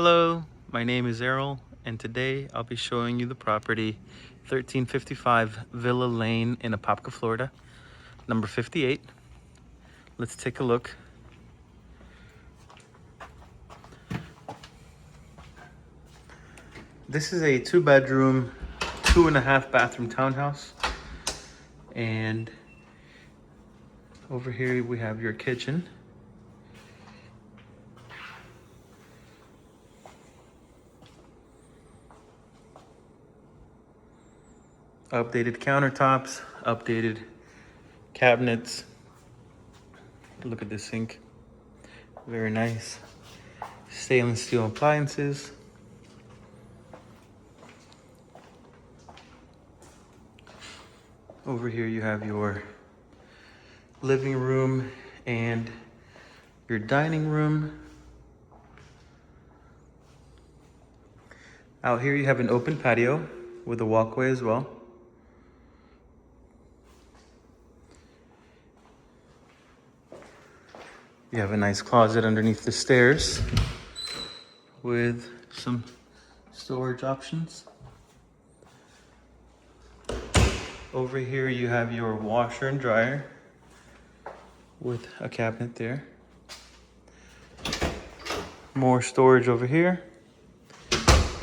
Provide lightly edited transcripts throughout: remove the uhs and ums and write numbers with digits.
Hello, my name is Errol, and today I'll be showing you the property 1355 Villa Lane in Apopka, Florida, number 58. Let's take a look. This is a 2-bedroom, 2.5-bathroom townhouse, and over here we have your kitchen. Updated countertops, updated cabinets. Look at this sink, very nice. Stainless steel appliances. Over here you have your living room and your dining room. Out here you have an open patio with a walkway as well. You have a nice closet underneath the stairs with some storage options. Over here you have your washer and dryer with a cabinet there. More storage over here.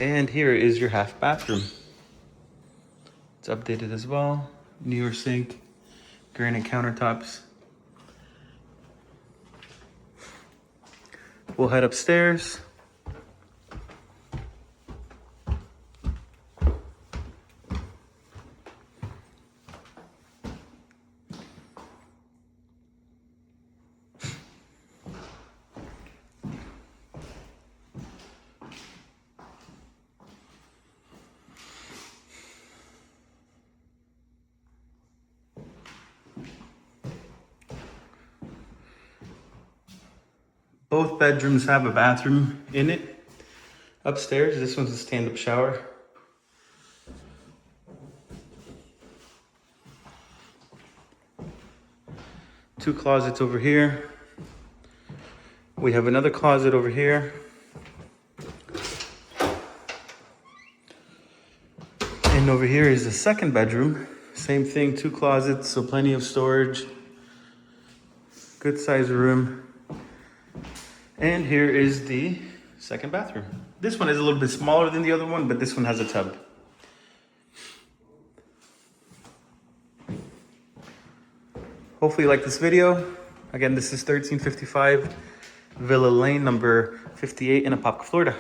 And here is your half bathroom. It's updated as well. Newer sink, granite countertops. We'll head upstairs. Both bedrooms have a bathroom in it. Upstairs, this one's a stand-up shower. Two closets over here. We have another closet over here. And over here is the second bedroom. Same thing, two closets, so plenty of storage. Good size room. And here is the second bathroom. This one is a little bit smaller than the other one, but this one has a tub. Hopefully you like this video. Again, this is 1355 Villa Lane, number 58 in Apopka, Florida.